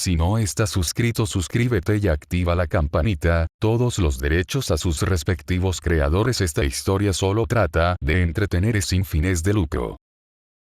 Si no estás suscrito, suscríbete y activa la campanita, todos los derechos a sus respectivos creadores. Esta historia solo trata de entretener sin fines de lucro.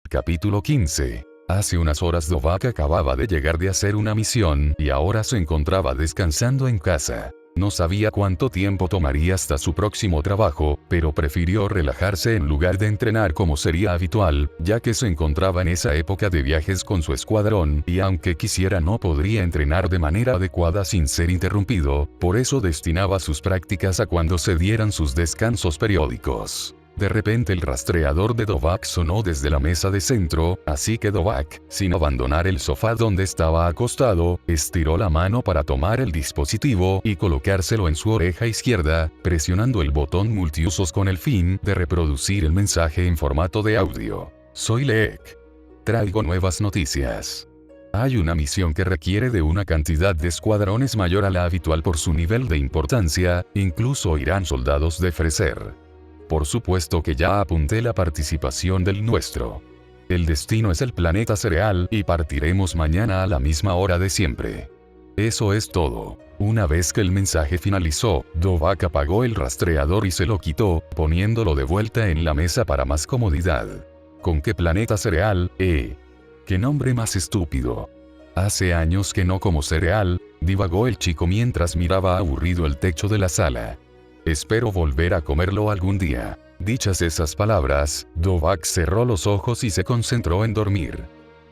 Capítulo 15. Hace unas horas Dovahk acababa de llegar de hacer una misión y ahora se encontraba descansando en casa. No sabía cuánto tiempo tomaría hasta su próximo trabajo, pero prefirió relajarse en lugar de entrenar como sería habitual, ya que se encontraba en esa época de viajes con su escuadrón y aunque quisiera no podría entrenar de manera adecuada sin ser interrumpido, por eso destinaba sus prácticas a cuando se dieran sus descansos periódicos. De repente el rastreador de Dovahk sonó desde la mesa de centro, así que Dovahk, sin abandonar el sofá donde estaba acostado, estiró la mano para tomar el dispositivo y colocárselo en su oreja izquierda, presionando el botón multiusos con el fin de reproducir el mensaje en formato de audio. Soy Leek. Traigo nuevas noticias. Hay una misión que requiere de una cantidad de escuadrones mayor a la habitual por su nivel de importancia, incluso irán soldados de Freser. Por supuesto que ya apunté la participación del nuestro. El destino es el planeta cereal y partiremos mañana a la misma hora de siempre. Eso es todo. Una vez que el mensaje finalizó, Dovahk apagó el rastreador y se lo quitó, poniéndolo de vuelta en la mesa para más comodidad. ¿Con qué planeta cereal, ¡Qué nombre más estúpido! Hace años que no como cereal, divagó el chico mientras miraba aburrido el techo de la sala. Espero volver a comerlo algún día. Dichas esas palabras, Dovahk cerró los ojos y se concentró en dormir.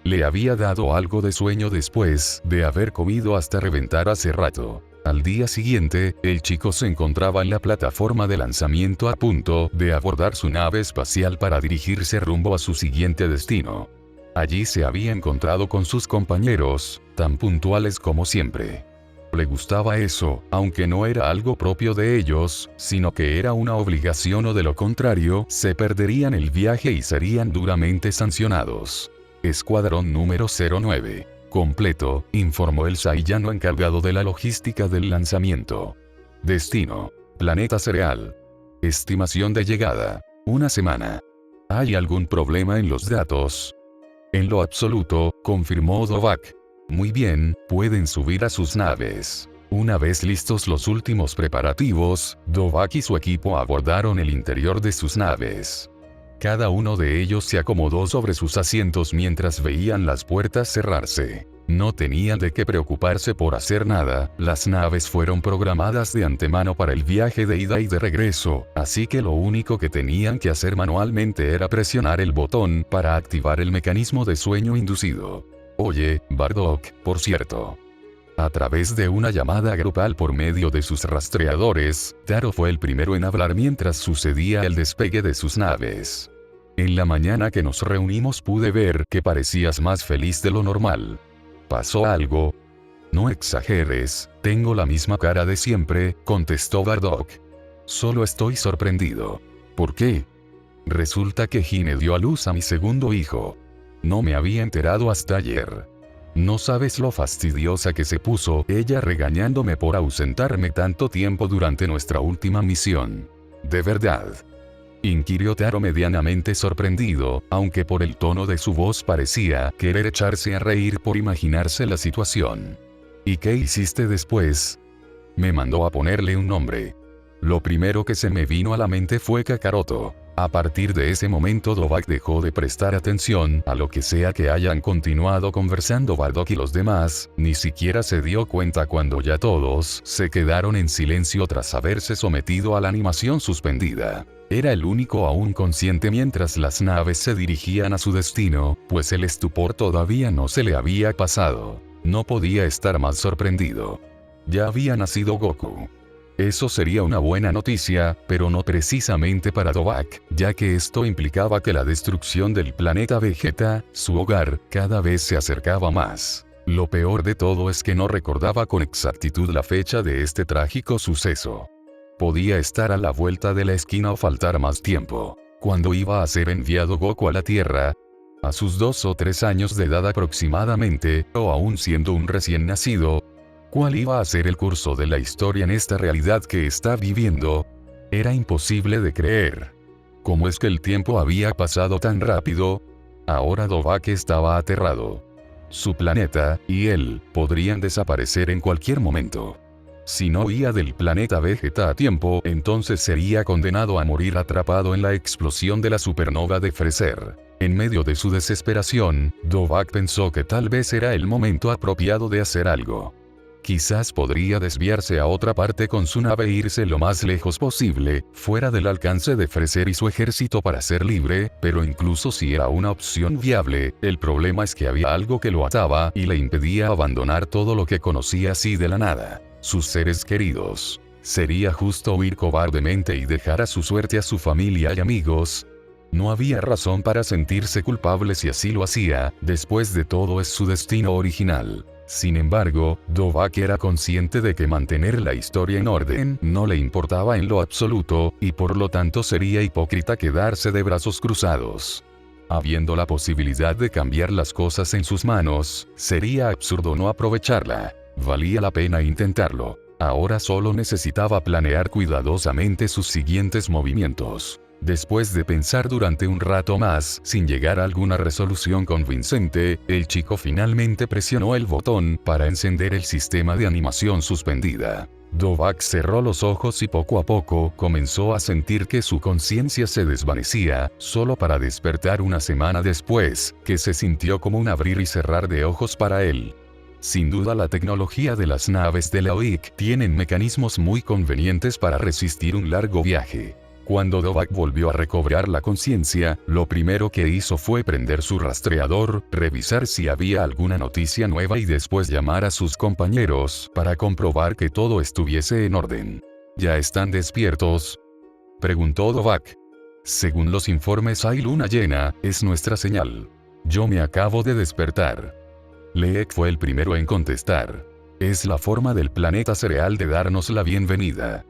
Le había dado algo de sueño después de haber comido hasta reventar hace rato. Al día siguiente, el chico se encontraba en la plataforma de lanzamiento a punto de abordar su nave espacial para dirigirse rumbo a su siguiente destino. Allí se había encontrado con sus compañeros, tan puntuales como siempre. Le gustaba eso, aunque no era algo propio de ellos, sino que era una obligación o de lo contrario, se perderían el viaje y serían duramente sancionados. Escuadrón número 09. Completo, informó el saiyano encargado de la logística del lanzamiento. Destino: planeta cereal. Estimación de llegada: 1 semana. ¿Hay algún problema en los datos? En lo absoluto, confirmó Dovahk. Muy bien, pueden subir a sus naves. Una vez listos los últimos preparativos, Dovahk y su equipo abordaron el interior de sus naves. Cada uno de ellos se acomodó sobre sus asientos mientras veían las puertas cerrarse. No tenían de qué preocuparse por hacer nada, las naves fueron programadas de antemano para el viaje de ida y de regreso, así que lo único que tenían que hacer manualmente era presionar el botón para activar el mecanismo de sueño inducido. Oye, Bardock, por cierto. A través de una llamada grupal por medio de sus rastreadores, Taro fue el primero en hablar mientras sucedía el despegue de sus naves. En la mañana que nos reunimos pude ver que parecías más feliz de lo normal. ¿Pasó algo? No exageres, tengo la misma cara de siempre, contestó Bardock. Solo estoy sorprendido. ¿Por qué? Resulta que Hine dio a luz a mi segundo hijo. No me había enterado hasta ayer. No sabes lo fastidiosa que se puso ella regañándome por ausentarme tanto tiempo durante nuestra última misión. ¿De verdad?, inquirió Taro medianamente sorprendido, aunque por el tono de su voz parecía querer echarse a reír por imaginarse la situación. ¿Y qué hiciste después? Me mandó a ponerle un nombre. Lo primero que se me vino a la mente fue Kakaroto. A partir de ese momento Dovahk dejó de prestar atención a lo que sea que hayan continuado conversando Bardock y los demás, ni siquiera se dio cuenta cuando ya todos se quedaron en silencio tras haberse sometido a la animación suspendida. Era el único aún consciente mientras las naves se dirigían a su destino, pues el estupor todavía no se le había pasado. No podía estar más sorprendido. Ya había nacido Goku. Eso sería una buena noticia, pero no precisamente para Dovahk, ya que esto implicaba que la destrucción del planeta Vegeta, su hogar, cada vez se acercaba más. Lo peor de todo es que no recordaba con exactitud la fecha de este trágico suceso. Podía estar a la vuelta de la esquina o faltar más tiempo. Cuando iba a ser enviado Goku a la Tierra, a sus 2 o 3 años de edad aproximadamente, o aún siendo un recién nacido, ¿cuál iba a ser el curso de la historia en esta realidad que está viviendo? Era imposible de creer. ¿Cómo es que el tiempo había pasado tan rápido? Ahora Dovahk estaba aterrado. su planeta, y él, podrían desaparecer en cualquier momento. Si no huía del planeta Vegeta a tiempo, entonces sería condenado a morir atrapado en la explosión de la supernova de Freezer. En medio de su desesperación, Dovahk pensó que tal vez era el momento apropiado de hacer algo. Quizás podría desviarse a otra parte con su nave e irse lo más lejos posible, fuera del alcance de Freezer y su ejército para ser libre, pero incluso si era una opción viable, el problema es que había algo que lo ataba y le impedía abandonar todo lo que conocía así de la nada. Sus seres queridos. ¿Sería justo huir cobardemente y dejar a su suerte a su familia y amigos? No había razón para sentirse culpable si así lo hacía, después de todo es su destino original. Sin embargo, Dovahk era consciente de que mantener la historia en orden no le importaba en lo absoluto, y por lo tanto sería hipócrita quedarse de brazos cruzados. Habiendo la posibilidad de cambiar las cosas en sus manos, sería absurdo no aprovecharla. Valía la pena intentarlo. Ahora solo necesitaba planear cuidadosamente sus siguientes movimientos. Después de pensar durante un rato más, sin llegar a alguna resolución convincente, el chico finalmente presionó el botón para encender el sistema de animación suspendida. Dovahk cerró los ojos y poco a poco comenzó a sentir que su conciencia se desvanecía, solo para despertar una semana después, que se sintió como un abrir y cerrar de ojos para él. Sin duda la tecnología de las naves de la OIC tienen mecanismos muy convenientes para resistir un largo viaje. Cuando Dovahk volvió a recobrar la conciencia, lo primero que hizo fue prender su rastreador, revisar si había alguna noticia nueva y después llamar a sus compañeros para comprobar que todo estuviese en orden. ¿Ya están despiertos?, preguntó Dovahk. Según los informes hay luna llena, es nuestra señal. Yo me acabo de despertar. Leek fue el primero en contestar. Es la forma del planeta cereal de darnos la bienvenida,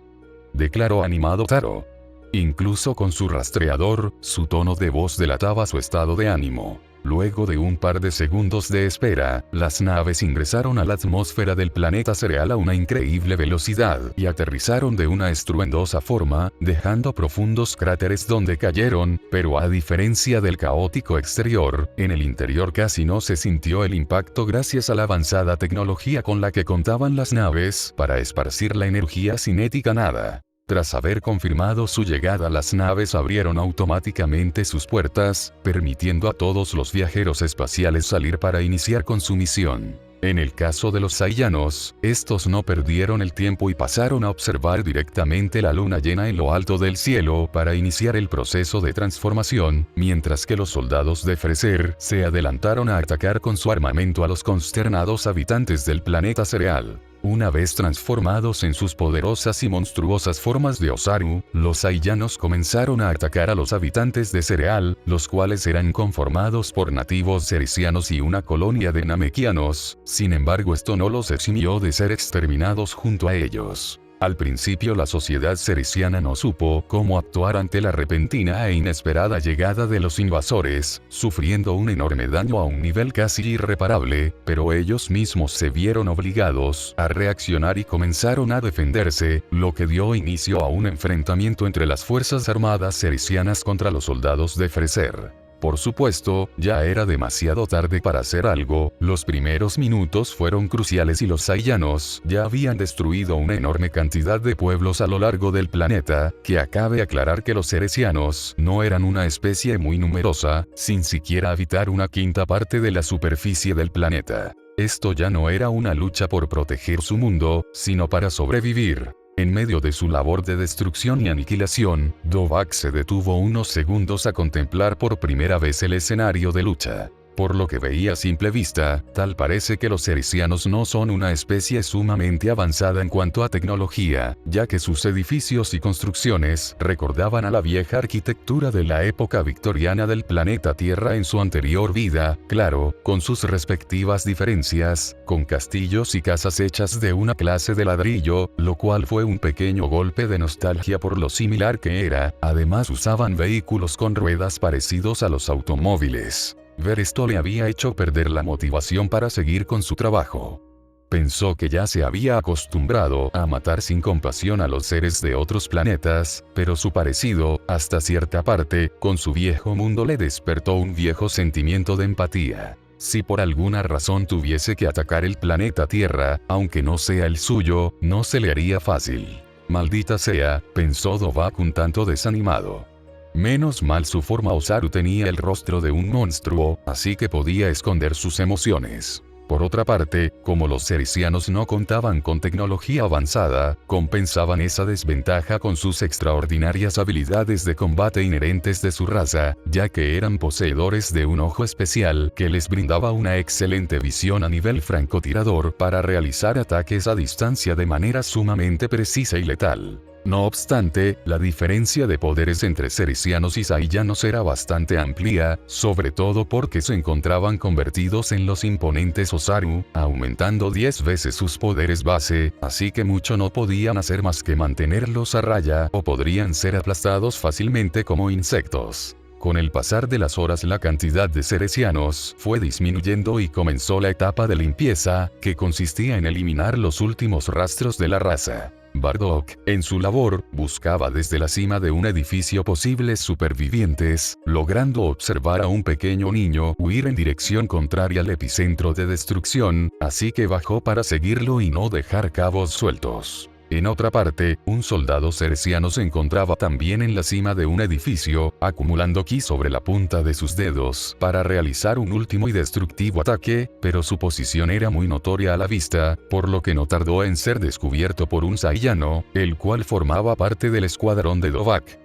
declaró animado Taro. Incluso con su rastreador, su tono de voz delataba su estado de ánimo. Luego de un par de segundos de espera, las naves ingresaron a la atmósfera del planeta cereal a una increíble velocidad y aterrizaron de una estruendosa forma, dejando profundos cráteres donde cayeron, pero a diferencia del caótico exterior, en el interior casi no se sintió el impacto gracias a la avanzada tecnología con la que contaban las naves para esparcir la energía cinética nada. Tras haber confirmado su llegada, las naves abrieron automáticamente sus puertas, permitiendo a todos los viajeros espaciales salir para iniciar con su misión. En el caso de los Saiyanos, estos no perdieron el tiempo y pasaron a observar directamente la luna llena en lo alto del cielo para iniciar el proceso de transformación, mientras que los soldados de Freezer se adelantaron a atacar con su armamento a los consternados habitantes del planeta cereal. Una vez transformados en sus poderosas y monstruosas formas de Osaru, los Saiyanos comenzaron a atacar a los habitantes de Cereal, los cuales eran conformados por nativos cericianos y una colonia de namekianos. Sin embargo, esto no los eximió de ser exterminados junto a ellos. Al principio la sociedad cericiana no supo cómo actuar ante la repentina e inesperada llegada de los invasores, sufriendo un enorme daño a un nivel casi irreparable, pero ellos mismos se vieron obligados a reaccionar y comenzaron a defenderse, lo que dio inicio a un enfrentamiento entre las fuerzas armadas cericianas contra los soldados de Freezer. Por supuesto, ya era demasiado tarde para hacer algo, los primeros minutos fueron cruciales y los Saiyanos ya habían destruido una enorme cantidad de pueblos a lo largo del planeta, que acabe aclarar que los cerecianos no eran una especie muy numerosa, sin siquiera habitar una quinta parte de la superficie del planeta. Esto ya no era una lucha por proteger su mundo, sino para sobrevivir. En medio de su labor de destrucción y aniquilación, Dovahk se detuvo unos segundos a contemplar por primera vez el escenario de lucha. Por lo que veía a simple vista, tal parece que los cericianos no son una especie sumamente avanzada en cuanto a tecnología, ya que sus edificios y construcciones recordaban a la vieja arquitectura de la época victoriana del planeta Tierra en su anterior vida, claro, con sus respectivas diferencias, con castillos y casas hechas de una clase de ladrillo, lo cual fue un pequeño golpe de nostalgia por lo similar que era. Además usaban vehículos con ruedas parecidos a los automóviles. Ver esto le había hecho perder la motivación para seguir con su trabajo. Pensó que ya se había acostumbrado a matar sin compasión a los seres de otros planetas, pero su parecido, hasta cierta parte, con su viejo mundo le despertó un viejo sentimiento de empatía. Si por alguna razón tuviese que atacar el planeta Tierra, aunque no sea el suyo, no se le haría fácil. Maldita sea, pensó Dovahk un tanto desanimado. Menos mal su forma Osaru tenía el rostro de un monstruo, así que podía esconder sus emociones. Por otra parte, como los ceresianos no contaban con tecnología avanzada, compensaban esa desventaja con sus extraordinarias habilidades de combate inherentes de su raza, ya que eran poseedores de un ojo especial que les brindaba una excelente visión a nivel francotirador para realizar ataques a distancia de manera sumamente precisa y letal. No obstante, la diferencia de poderes entre ceresianos y saiyanos era bastante amplia, sobre todo porque se encontraban convertidos en los imponentes Osaru, aumentando 10 veces sus poderes base, así que mucho no podían hacer más que mantenerlos a raya o podrían ser aplastados fácilmente como insectos. Con el pasar de las horas la cantidad de ceresianos fue disminuyendo y comenzó la etapa de limpieza, que consistía en eliminar los últimos rastros de la raza. Bardock, en su labor, buscaba desde la cima de un edificio posibles supervivientes, logrando observar a un pequeño niño huir en dirección contraria al epicentro de destrucción, así que bajó para seguirlo y no dejar cabos sueltos. En otra parte, un soldado ceresiano se encontraba también en la cima de un edificio, acumulando ki sobre la punta de sus dedos para realizar un último y destructivo ataque, pero su posición era muy notoria a la vista, por lo que no tardó en ser descubierto por un saiyano, el cual formaba parte del escuadrón de Dovahk.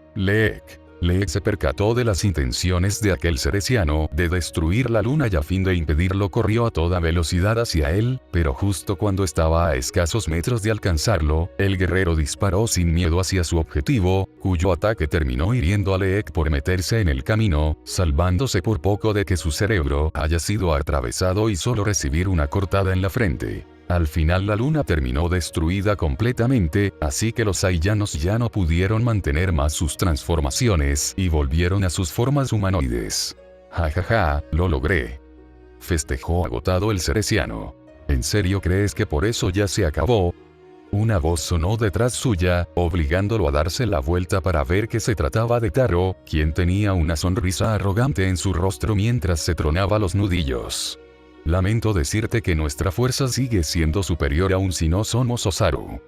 Leek se percató de las intenciones de aquel ceresiano de destruir la luna y a fin de impedirlo corrió a toda velocidad hacia él, pero justo cuando estaba a escasos metros de alcanzarlo, el guerrero disparó sin miedo hacia su objetivo, cuyo ataque terminó hiriendo a Leek por meterse en el camino, salvándose por poco de que su cerebro haya sido atravesado y solo recibir una cortada en la frente. Al final la luna terminó destruida completamente, así que los saiyanos ya no pudieron mantener más sus transformaciones y volvieron a sus formas humanoides. Jajaja, lo logré. Festejó agotado el ceresiano. ¿En serio crees que por eso ya se acabó? Una voz sonó detrás suya, obligándolo a darse la vuelta para ver que se trataba de Taro, quien tenía una sonrisa arrogante en su rostro mientras se tronaba los nudillos. Lamento decirte que nuestra fuerza sigue siendo superior aún si no somos Osaru.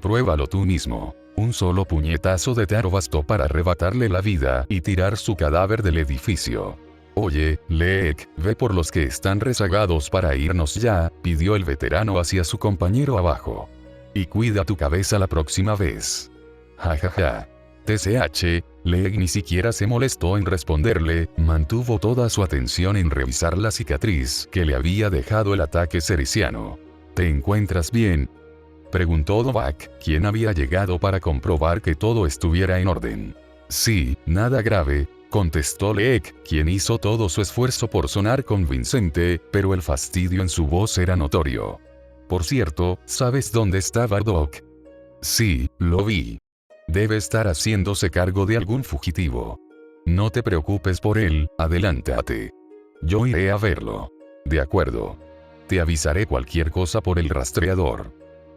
Pruébalo tú mismo. Un solo puñetazo de Taro bastó para arrebatarle la vida y tirar su cadáver del edificio. Oye, Leek, ve por los que están rezagados para irnos ya, pidió el veterano hacia su compañero abajo. Y cuida tu cabeza la próxima vez. Jajaja. TCH, Leek ni siquiera se molestó en responderle, mantuvo toda su atención en revisar la cicatriz que le había dejado el ataque ceresiano. ¿Te encuentras bien?, preguntó Dovahk, quien había llegado para comprobar que todo estuviera en orden. Sí, nada grave, contestó Leek, quien hizo todo su esfuerzo por sonar convincente, pero el fastidio en su voz era notorio. Por cierto, ¿sabes dónde está Bardock? Sí, lo vi. Debe estar haciéndose cargo de algún fugitivo. No te preocupes por él, adelántate. Yo iré a verlo. De acuerdo. Te avisaré cualquier cosa por el rastreador.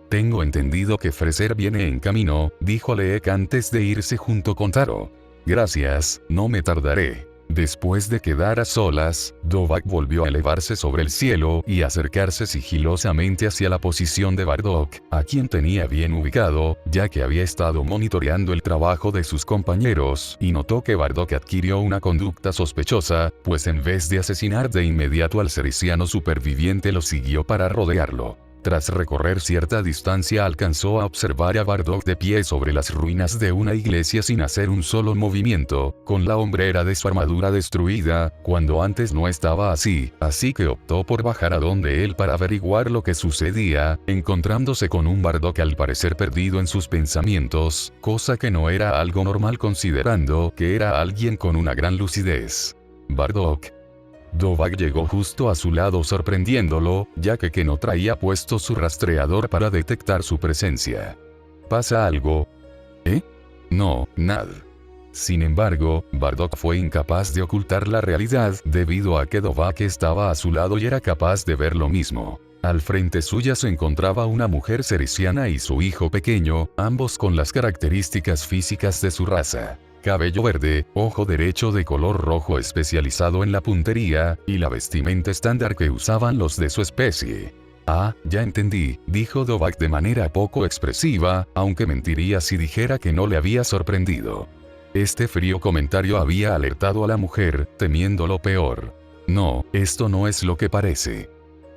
Tengo entendido que Freser viene en camino, dijo Leek antes de irse junto con Taro. Gracias, no me tardaré. Después de quedar a solas, Dovahk volvió a elevarse sobre el cielo y acercarse sigilosamente hacia la posición de Bardock, a quien tenía bien ubicado, ya que había estado monitoreando el trabajo de sus compañeros y notó que Bardock adquirió una conducta sospechosa, pues en vez de asesinar de inmediato al ceresiano superviviente lo siguió para rodearlo. Tras recorrer cierta distancia alcanzó a observar a Bardock de pie sobre las ruinas de una iglesia sin hacer un solo movimiento, con la hombrera de su armadura destruida, cuando antes no estaba así que optó por bajar a donde él para averiguar lo que sucedía, encontrándose con un Bardock al parecer perdido en sus pensamientos, cosa que no era algo normal considerando que era alguien con una gran lucidez. Bardock. Dovahk llegó justo a su lado sorprendiéndolo, ya que no traía puesto su rastreador para detectar su presencia. ¿Pasa algo? ¿Eh? No, nada. Sin embargo, Bardock fue incapaz de ocultar la realidad debido a que Dovahk estaba a su lado y era capaz de ver lo mismo. Al frente suya se encontraba una mujer ceresiana y su hijo pequeño, ambos con las características físicas de su raza. cabello verde, ojo derecho de color rojo especializado en la puntería, y la vestimenta estándar que usaban los de su especie. Ah, ya entendí, dijo Dovak de manera poco expresiva, aunque mentiría si dijera que no le había sorprendido. Este frío comentario había alertado a la mujer, temiendo lo peor. No, esto no es lo que parece.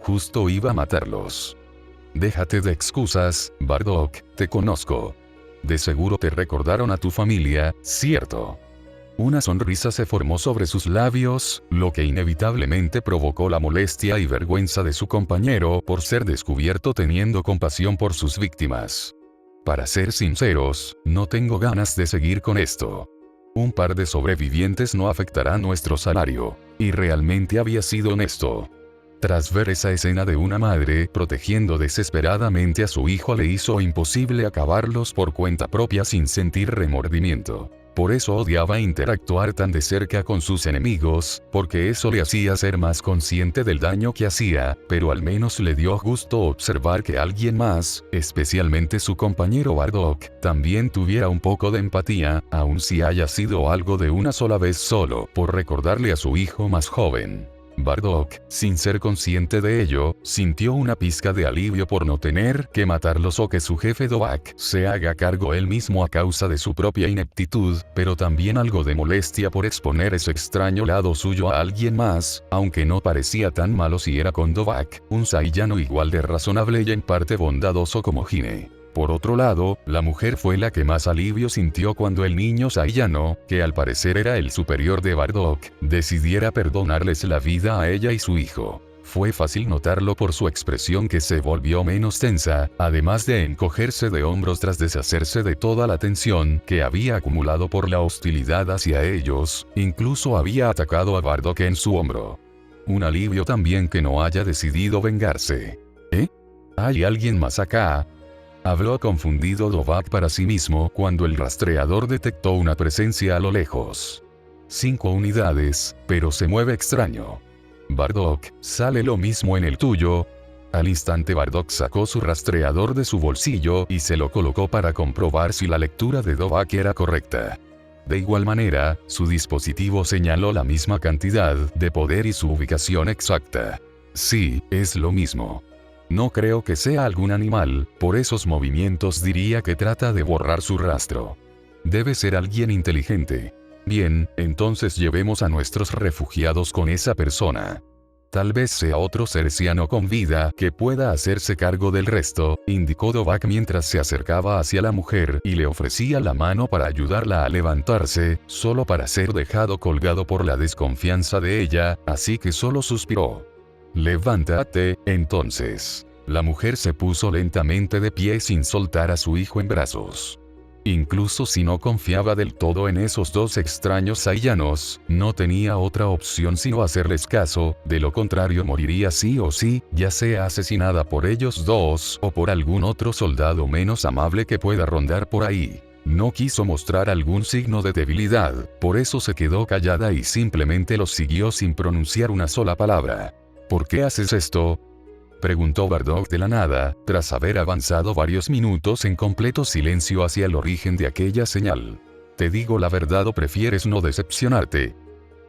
Justo iba a matarlos. Déjate de excusas, Bardock, te conozco. De seguro te recordaron a tu familia, ¿cierto? Una sonrisa se formó sobre sus labios, lo que inevitablemente provocó la molestia y vergüenza de su compañero por ser descubierto teniendo compasión por sus víctimas. Para ser sinceros, no tengo ganas de seguir con esto. Un par de sobrevivientes no afectará nuestro salario. Y realmente había sido honesto. Tras ver esa escena de una madre protegiendo desesperadamente a su hijo le hizo imposible acabarlos por cuenta propia sin sentir remordimiento. Por eso odiaba interactuar tan de cerca con sus enemigos, porque eso le hacía ser más consciente del daño que hacía, pero al menos le dio gusto observar que alguien más, especialmente su compañero Bardock, también tuviera un poco de empatía, aun si haya sido algo de una sola vez solo, por recordarle a su hijo más joven. Bardock, sin ser consciente de ello, sintió una pizca de alivio por no tener que matarlos o que su jefe Dovak se haga cargo él mismo a causa de su propia ineptitud, pero también algo de molestia por exponer ese extraño lado suyo a alguien más, aunque no parecía tan malo si era con Dovak, un saiyano igual de razonable y en parte bondadoso como Hine. Por otro lado, la mujer fue la que más alivio sintió cuando el niño saiyano, que al parecer era el superior de Bardock, decidiera perdonarles la vida a ella y su hijo. Fue fácil notarlo por su expresión que se volvió menos tensa, además de encogerse de hombros tras deshacerse de toda la tensión que había acumulado por la hostilidad hacia ellos, incluso había atacado a Bardock en su hombro. Un alivio también que no haya decidido vengarse. ¿Eh? ¿Hay alguien más acá? Habló confundido Dovak para sí mismo cuando el rastreador detectó una presencia a lo lejos. 5 unidades, pero se mueve extraño. Bardock, ¿sale lo mismo en el tuyo? Al instante Bardock sacó su rastreador de su bolsillo y se lo colocó para comprobar si la lectura de Dovak era correcta. De igual manera, su dispositivo señaló la misma cantidad de poder y su ubicación exacta. Sí, es lo mismo. No creo que sea algún animal, por esos movimientos diría que trata de borrar su rastro. Debe ser alguien inteligente. Bien, entonces llevemos a nuestros refugiados con esa persona. Tal vez sea otro cerciano con vida que pueda hacerse cargo del resto, indicó Dovak mientras se acercaba hacia la mujer y le ofrecía la mano para ayudarla a levantarse, solo para ser dejado colgado por la desconfianza de ella, así que solo suspiró. Levántate, entonces. La mujer se puso lentamente de pie sin soltar a su hijo en brazos. Incluso si no confiaba del todo en esos dos extraños saiyanos, no tenía otra opción sino hacerles caso, de lo contrario moriría sí o sí, ya sea asesinada por ellos dos o por algún otro soldado menos amable que pueda rondar por ahí. No quiso mostrar algún signo de debilidad, por eso se quedó callada y simplemente los siguió sin pronunciar una sola palabra. ¿Por qué haces esto?, preguntó Bardock de la nada, tras haber avanzado varios minutos en completo silencio hacia el origen de aquella señal. ¿Te digo la verdad o prefieres no decepcionarte?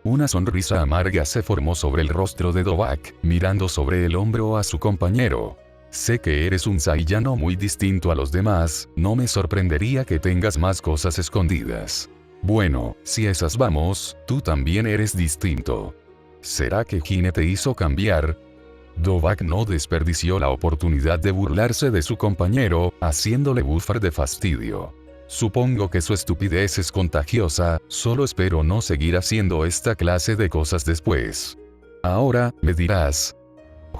Una sonrisa amarga se formó sobre el rostro de Dovak, mirando sobre el hombro a su compañero. Sé que eres un saiyano muy distinto a los demás, no me sorprendería que tengas más cosas escondidas. Bueno, si esas vamos, tú también eres distinto. ¿Será que Hine te hizo cambiar? Dovak no desperdició la oportunidad de burlarse de su compañero, haciéndole bufar de fastidio. Supongo que su estupidez es contagiosa, solo espero no seguir haciendo esta clase de cosas después. Ahora, me dirás.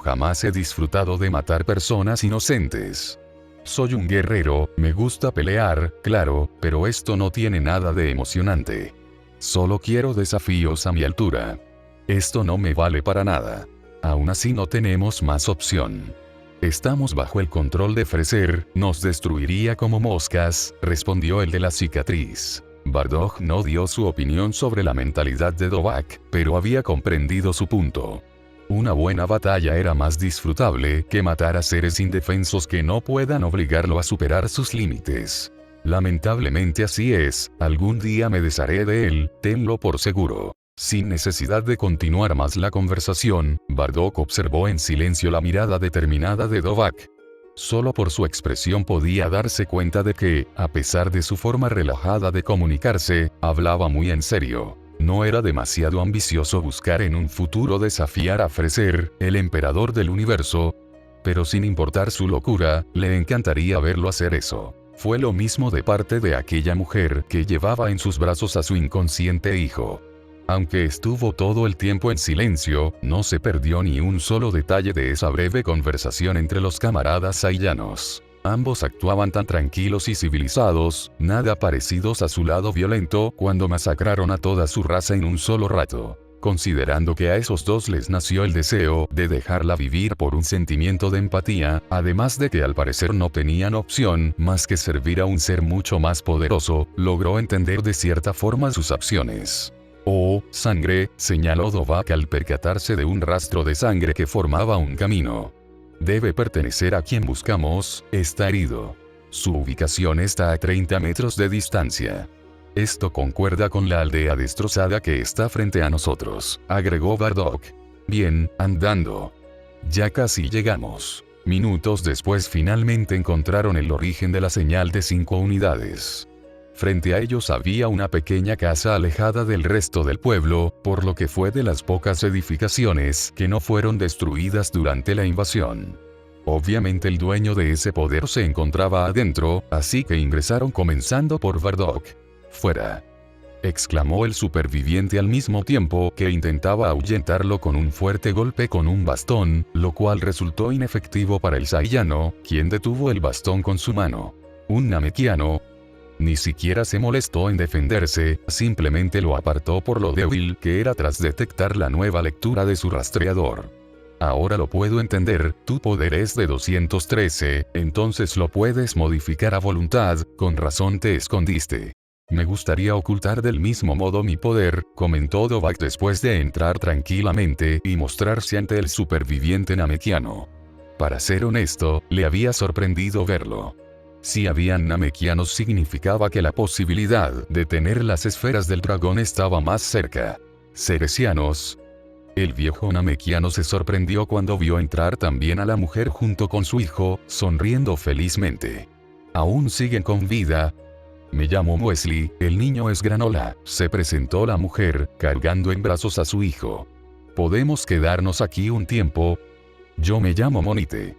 Jamás he disfrutado de matar personas inocentes. Soy un guerrero, me gusta pelear, claro, pero esto no tiene nada de emocionante. Solo quiero desafíos a mi altura. Esto no me vale para nada. Aún así no tenemos más opción. Estamos bajo el control de Freser, nos destruiría como moscas, respondió el de la cicatriz. Bardock no dio su opinión sobre la mentalidad de Dovak, pero había comprendido su punto. Una buena batalla era más disfrutable que matar a seres indefensos que no puedan obligarlo a superar sus límites. Lamentablemente así es, algún día me desharé de él, tenlo por seguro. Sin necesidad de continuar más la conversación, Bardock observó en silencio la mirada determinada de Dovak. Solo por su expresión podía darse cuenta de que, a pesar de su forma relajada de comunicarse, hablaba muy en serio. No era demasiado ambicioso buscar en un futuro desafiar a Freser, el emperador del universo, pero sin importar su locura, le encantaría verlo hacer eso. Fue lo mismo de parte de aquella mujer que llevaba en sus brazos a su inconsciente hijo. Aunque estuvo todo el tiempo en silencio, no se perdió ni un solo detalle de esa breve conversación entre los camaradas saiyanos. Ambos actuaban tan tranquilos y civilizados, nada parecidos a su lado violento cuando masacraron a toda su raza en un solo rato. Considerando que a esos dos les nació el deseo de dejarla vivir por un sentimiento de empatía, además de que al parecer no tenían opción más que servir a un ser mucho más poderoso, logró entender de cierta forma sus acciones. «Oh, sangre», señaló Dovak al percatarse de un rastro de sangre que formaba un camino. «Debe pertenecer a quien buscamos, está herido. Su ubicación está a 30 metros de distancia. Esto concuerda con la aldea destrozada que está frente a nosotros», agregó Bardock. «Bien, andando. Ya casi llegamos». Minutos después finalmente encontraron el origen de la señal de 5 unidades. Frente a ellos había una pequeña casa alejada del resto del pueblo, por lo que fue de las pocas edificaciones que no fueron destruidas durante la invasión. Obviamente el dueño de ese poder se encontraba adentro, así que ingresaron comenzando por Bardock. «Fuera», exclamó el superviviente al mismo tiempo que intentaba ahuyentarlo con un fuerte golpe con un bastón, lo cual resultó inefectivo para el saiyano, quien detuvo el bastón con su mano. Un namekiano. Ni siquiera se molestó en defenderse, simplemente lo apartó por lo débil que era tras detectar la nueva lectura de su rastreador. «Ahora lo puedo entender, tu poder es de 213, entonces lo puedes modificar a voluntad, con razón te escondiste». «Me gustaría ocultar del mismo modo mi poder», comentó Dovak después de entrar tranquilamente y mostrarse ante el superviviente namekiano. Para ser honesto, le había sorprendido verlo. Si habían namekianos significaba que la posibilidad de tener las esferas del dragón estaba más cerca. «Ceresianos». El viejo namekiano se sorprendió cuando vio entrar también a la mujer junto con su hijo, sonriendo felizmente. «¿Aún siguen con vida?» «Me llamo Wesley, el niño es Granola», se presentó la mujer, cargando en brazos a su hijo. «¿Podemos quedarnos aquí un tiempo?» «Yo me llamo Monite».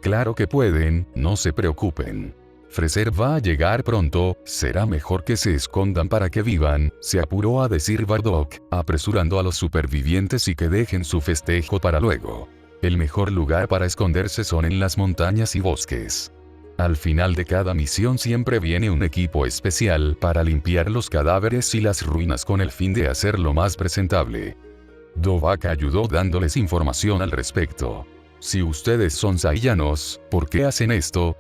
«Claro que pueden, no se preocupen. Freser va a llegar pronto, será mejor que se escondan para que vivan», se apuró a decir Bardock, apresurando a los supervivientes y que dejen su festejo para luego. El mejor lugar para esconderse son en las montañas y bosques. Al final de cada misión siempre viene un equipo especial para limpiar los cadáveres y las ruinas con el fin de hacerlo más presentable. Dovak ayudó dándoles información al respecto. «Si ustedes son saiyanos, ¿por qué hacen esto?»,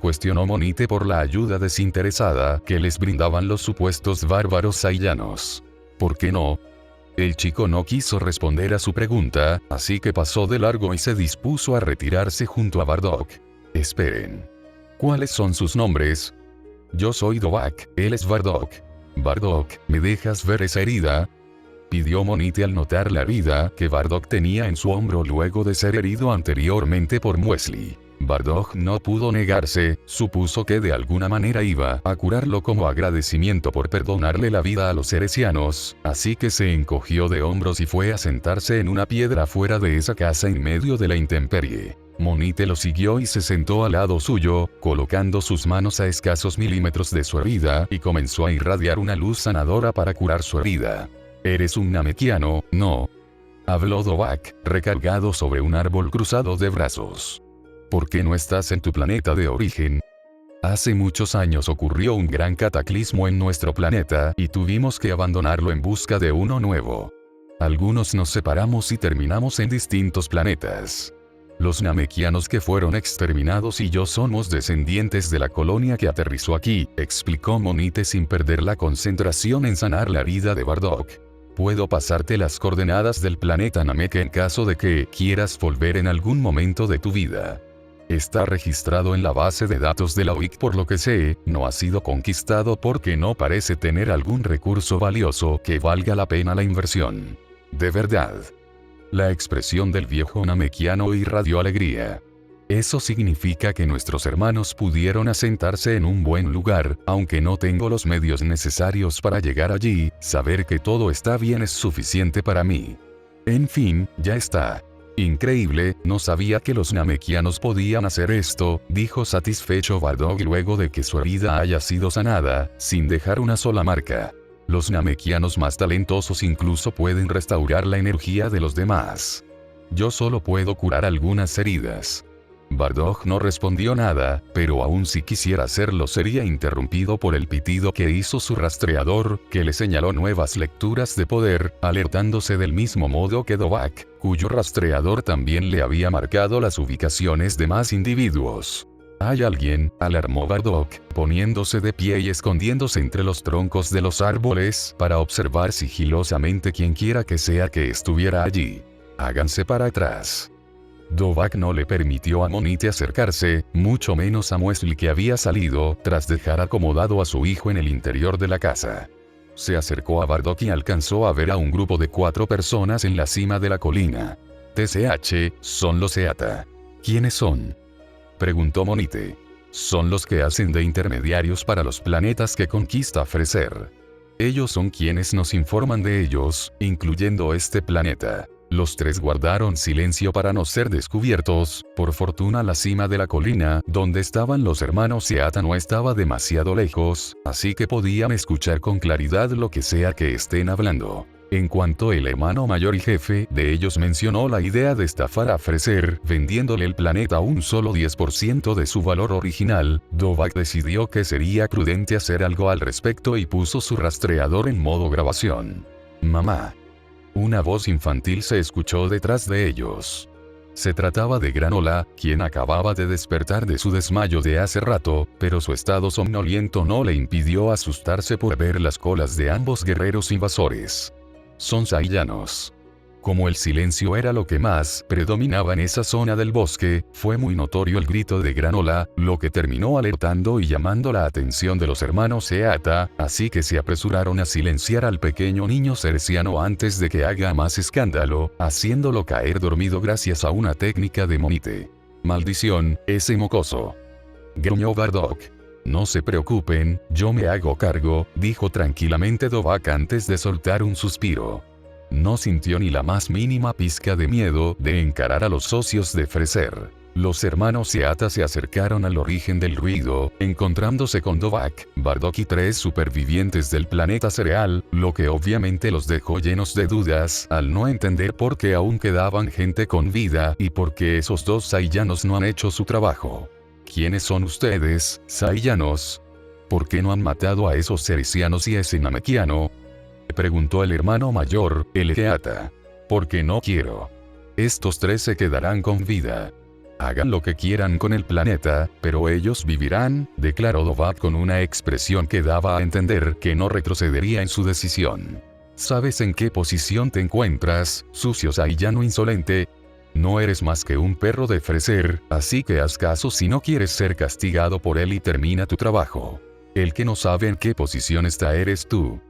cuestionó Monite por la ayuda desinteresada que les brindaban los supuestos bárbaros saiyanos. «¿Por qué no?». El chico no quiso responder a su pregunta, así que pasó de largo y se dispuso a retirarse junto a Bardock. «Esperen. ¿Cuáles son sus nombres?». «Yo soy Dovak, él es Bardock». «Bardock, ¿me dejas ver esa herida?», pidió Monite al notar la herida que Bardock tenía en su hombro luego de ser herido anteriormente por Wesley. Bardock no pudo negarse, supuso que de alguna manera iba a curarlo como agradecimiento por perdonarle la vida a los ceresianos, así que se encogió de hombros y fue a sentarse en una piedra fuera de esa casa en medio de la intemperie. Monite lo siguió y se sentó al lado suyo, colocando sus manos a escasos milímetros de su herida y comenzó a irradiar una luz sanadora para curar su herida. «Eres un namekiano, ¿no?», habló Dovak, recargado sobre un árbol cruzado de brazos. «¿Por qué no estás en tu planeta de origen?». «Hace muchos años ocurrió un gran cataclismo en nuestro planeta y tuvimos que abandonarlo en busca de uno nuevo. Algunos nos separamos y terminamos en distintos planetas. Los namekianos que fueron exterminados y yo somos descendientes de la colonia que aterrizó aquí», explicó Monite sin perder la concentración en sanar la herida de Bardock. «Puedo pasarte las coordenadas del planeta Namek en caso de que quieras volver en algún momento de tu vida». Está registrado en la base de datos de la UIC por lo que sé, no ha sido conquistado porque no parece tener algún recurso valioso que valga la pena la inversión. De verdad. La expresión del viejo namekiano irradió alegría. Eso significa que nuestros hermanos pudieron asentarse en un buen lugar, aunque no tengo los medios necesarios para llegar allí, saber que todo está bien es suficiente para mí. En fin, ya está. Increíble, no sabía que los namekianos podían hacer esto, dijo satisfecho Bardock luego de que su herida haya sido sanada, sin dejar una sola marca. Los namekianos más talentosos incluso pueden restaurar la energía de los demás. Yo solo puedo curar algunas heridas. Bardock no respondió nada, pero aun si quisiera hacerlo sería interrumpido por el pitido que hizo su rastreador, que le señaló nuevas lecturas de poder, alertándose del mismo modo que Dovahk, cuyo rastreador también le había marcado las ubicaciones de más individuos. «¿Hay alguien?», alarmó Bardock, poniéndose de pie y escondiéndose entre los troncos de los árboles para observar sigilosamente quienquiera que sea que estuviera allí. «Háganse para atrás». Dovahk no le permitió a Monite acercarse, mucho menos a Muesli que había salido, tras dejar acomodado a su hijo en el interior de la casa. Se acercó a Bardock y alcanzó a ver a un grupo de 4 personas en la cima de la colina. «TCH, son los Eata». «¿Quiénes son?», preguntó Monite. «Son los que hacen de intermediarios para los planetas que conquista Freser. Ellos son quienes nos informan de ellos, incluyendo este planeta». Los 3 guardaron silencio para no ser descubiertos. Por fortuna la cima de la colina, donde estaban los hermanos Eata no estaba demasiado lejos, así que podían escuchar con claridad lo que sea que estén hablando. En cuanto el hermano mayor y jefe de ellos mencionó la idea de estafar a Freser, vendiéndole el planeta a un solo 10% de su valor original, Dovahk decidió que sería prudente hacer algo al respecto y puso su rastreador en modo grabación. «Mamá». Una voz infantil se escuchó detrás de ellos. Se trataba de Granola, quien acababa de despertar de su desmayo de hace rato, pero su estado somnoliento no le impidió asustarse por ver las colas de ambos guerreros invasores. «Son saiyanos». Como el silencio era lo que más predominaba en esa zona del bosque, fue muy notorio el grito de Granola, lo que terminó alertando y llamando la atención de los hermanos Eata, así que se apresuraron a silenciar al pequeño niño cerciano antes de que haga más escándalo, haciéndolo caer dormido gracias a una técnica de Monite. «Maldición, ese mocoso», gruñó Bardock. «No se preocupen, yo me hago cargo», dijo tranquilamente Dovahk antes de soltar un suspiro. No sintió ni la más mínima pizca de miedo de encarar a los socios de Freser. Los hermanos Eata se acercaron al origen del ruido, encontrándose con Dovahk, Bardock y 3 supervivientes del planeta cereal, lo que obviamente los dejó llenos de dudas, al no entender por qué aún quedaban gente con vida y por qué esos 2 saiyanos no han hecho su trabajo. «¿Quiénes son ustedes, saiyanos? ¿Por qué no han matado a esos cercianos y a ese namekiano?», preguntó el hermano mayor, el Eata. «Porque no quiero. Estos 3 se quedarán con vida. Hagan lo que quieran con el planeta, pero ellos vivirán», declaró Dovahk con una expresión que daba a entender que no retrocedería en su decisión. «¿Sabes en qué posición te encuentras, sucio saiyano insolente? No eres más que un perro de Freser, así que haz caso si no quieres ser castigado por él y termina tu trabajo. El que no sabe en qué posición está eres tú.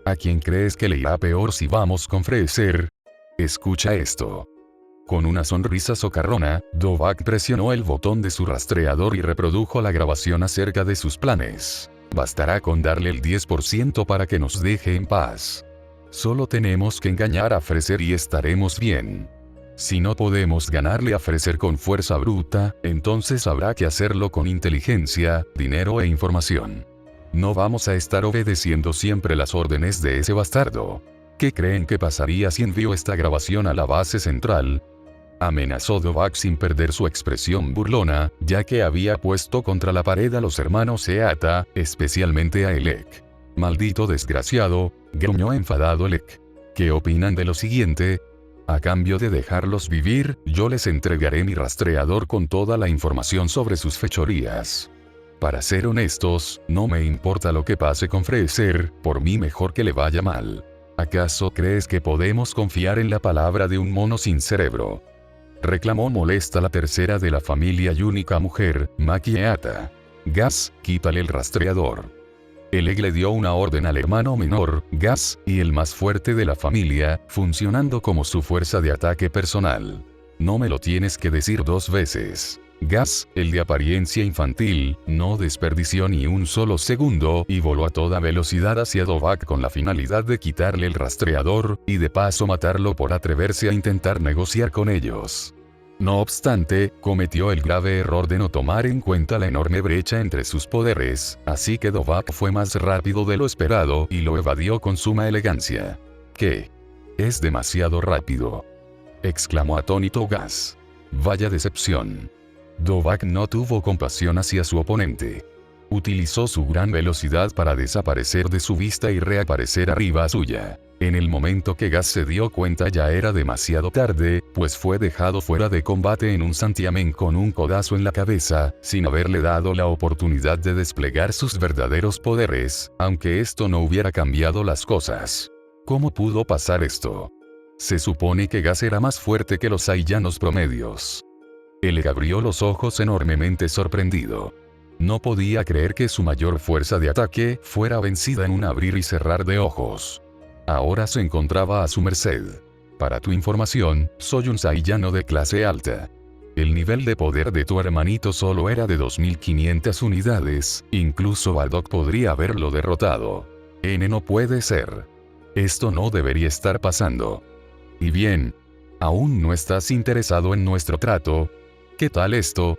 ¿A quién crees que le irá peor si vamos con Freser? Escucha esto». Con una sonrisa socarrona, Dovahk presionó el botón de su rastreador y reprodujo la grabación acerca de sus planes. «Bastará con darle el 10% para que nos deje en paz. Solo tenemos que engañar a Freser y estaremos bien. Si no podemos ganarle a Freser con fuerza bruta, entonces habrá que hacerlo con inteligencia, dinero e información. No vamos a estar obedeciendo siempre las órdenes de ese bastardo. ¿Qué creen que pasaría si envío esta grabación a la base central?», amenazó Dovahk sin perder su expresión burlona, ya que había puesto contra la pared a los hermanos Eata, especialmente a Elec. «Maldito desgraciado», gruñó enfadado Elec. «¿Qué opinan de lo siguiente? A cambio de dejarlos vivir, yo les entregaré mi rastreador con toda la información sobre sus fechorías. Para ser honestos, no me importa lo que pase con Freser, por mí mejor que le vaya mal. ¿Acaso crees que podemos confiar en la palabra de un mono sin cerebro?». reclamó molesta la tercera de la familia y única mujer, Maki Eata. Gas, quítale el rastreador. El Egg le dio una orden al hermano menor, Gas, y el más fuerte de la familia, funcionando como su fuerza de ataque personal. No me lo tienes que decir dos veces. Gas, el de apariencia infantil, no desperdició ni un solo segundo y voló a toda velocidad hacia Dovahk con la finalidad de quitarle el rastreador, y de paso matarlo por atreverse a intentar negociar con ellos. No obstante, cometió el grave error de no tomar en cuenta la enorme brecha entre sus poderes, así que Dovahk fue más rápido de lo esperado y lo evadió con suma elegancia. ¿Qué? Es demasiado rápido, exclamó atónito Gas. Vaya decepción. Dovahk no tuvo compasión hacia su oponente. Utilizó su gran velocidad para desaparecer de su vista y reaparecer arriba suya. En el momento que Gas se dio cuenta ya era demasiado tarde, pues fue dejado fuera de combate en un santiamén con un codazo en la cabeza, sin haberle dado la oportunidad de desplegar sus verdaderos poderes, aunque esto no hubiera cambiado las cosas. ¿Cómo pudo pasar esto? Se supone que Gas era más fuerte que los Saiyanos promedios. Él abrió los ojos enormemente sorprendido. No podía creer que su mayor fuerza de ataque fuera vencida en un abrir y cerrar de ojos. Ahora se encontraba a su merced. Para tu información, soy un Saiyano de clase alta. El nivel de poder de tu hermanito solo era de 2500 unidades, incluso Bardock podría haberlo derrotado. No puede ser. Esto no debería estar pasando. Y bien, ¿aún no estás interesado en nuestro trato? ¿Qué tal esto?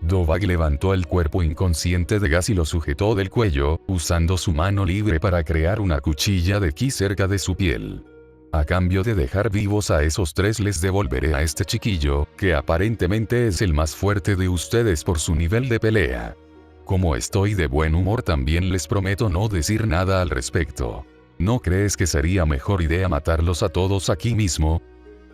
Dovahk levantó el cuerpo inconsciente de Gas y lo sujetó del cuello, usando su mano libre para crear una cuchilla de ki cerca de su piel. A cambio de dejar vivos a esos tres les devolveré a este chiquillo, que aparentemente es el más fuerte de ustedes por su nivel de pelea. Como estoy de buen humor también les prometo no decir nada al respecto. ¿No crees que sería mejor idea matarlos a todos aquí mismo?,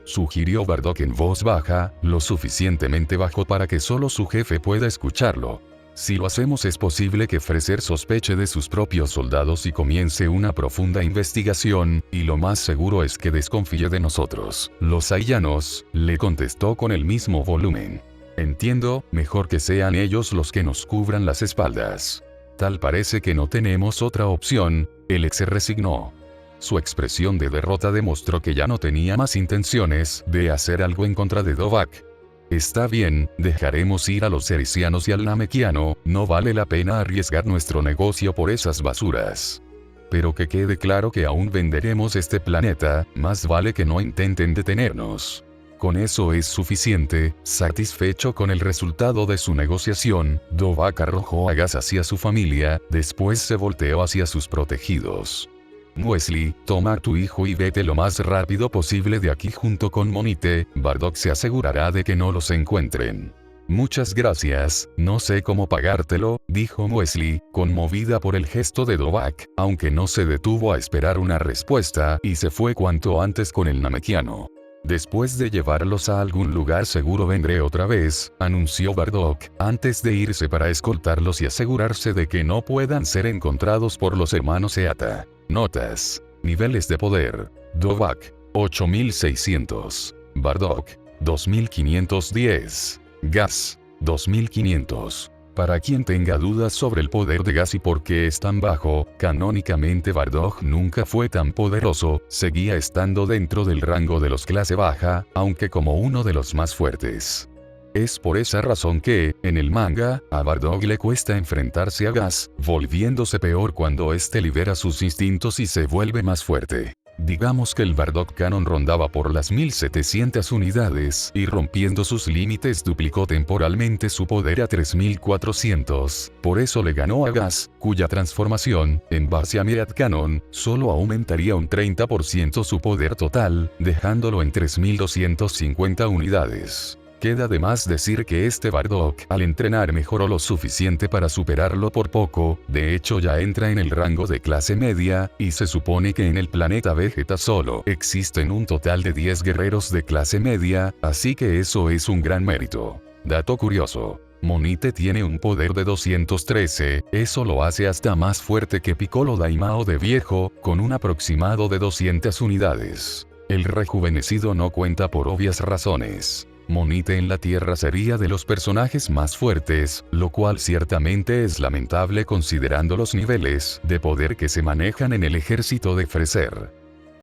sugirió Bardock en voz baja, lo suficientemente bajo para que solo su jefe pueda escucharlo. Si lo hacemos es posible que Freezer sospeche de sus propios soldados y comience una profunda investigación, y lo más seguro es que desconfíe de nosotros, los Saiyanos, le contestó con el mismo volumen. Entiendo, mejor que sean ellos los que nos cubran las espaldas. Tal parece que no tenemos otra opción, el ex se resignó. Su expresión de derrota demostró que ya no tenía más intenciones de hacer algo en contra de Dovahk. Está bien, dejaremos ir a los Cericianos y al Namekiano, no vale la pena arriesgar nuestro negocio por esas basuras. Pero que quede claro que aún venderemos este planeta, más vale que no intenten detenernos. Con eso es suficiente. Satisfecho con el resultado de su negociación, Dovahk arrojó a Gas hacia su familia, después se volteó hacia sus protegidos. Wesley, toma a tu hijo y vete lo más rápido posible de aquí junto con Monite, Bardock se asegurará de que no los encuentren. Muchas gracias, no sé cómo pagártelo, dijo Wesley, conmovida por el gesto de Dovahk, aunque no se detuvo a esperar una respuesta y se fue cuanto antes con el Namekiano. Después de llevarlos a algún lugar seguro vendré otra vez, anunció Bardock, antes de irse para escoltarlos y asegurarse de que no puedan ser encontrados por los hermanos Eata. Notas. Niveles de poder. Dovahk, 8600. Bardock, 2510. Gas, 2500. Para quien tenga dudas sobre el poder de Gas y por qué es tan bajo, canónicamente Bardock nunca fue tan poderoso, seguía estando dentro del rango de los clase baja, aunque como uno de los más fuertes. Es por esa razón que, en el manga, a Bardock le cuesta enfrentarse a Gas, volviéndose peor cuando éste libera sus instintos y se vuelve más fuerte. Digamos que el Bardock Canon rondaba por las 1700 unidades y rompiendo sus límites duplicó temporalmente su poder a 3400, por eso le ganó a Gas, cuya transformación, en base a Mirad Canon, solo aumentaría un 30% su poder total, dejándolo en 3250 unidades. Queda de más decir que este Bardock al entrenar mejoró lo suficiente para superarlo por poco, de hecho ya entra en el rango de clase media, y se supone que en el planeta Vegeta solo existen un total de 10 guerreros de clase media, así que eso es un gran mérito. Dato curioso. Monite tiene un poder de 213, eso lo hace hasta más fuerte que Piccolo Daimao de viejo, con un aproximado de 200 unidades. El rejuvenecido no cuenta por obvias razones. Monite en la Tierra sería de los personajes más fuertes, lo cual ciertamente es lamentable considerando los niveles de poder que se manejan en el ejército de Freezer.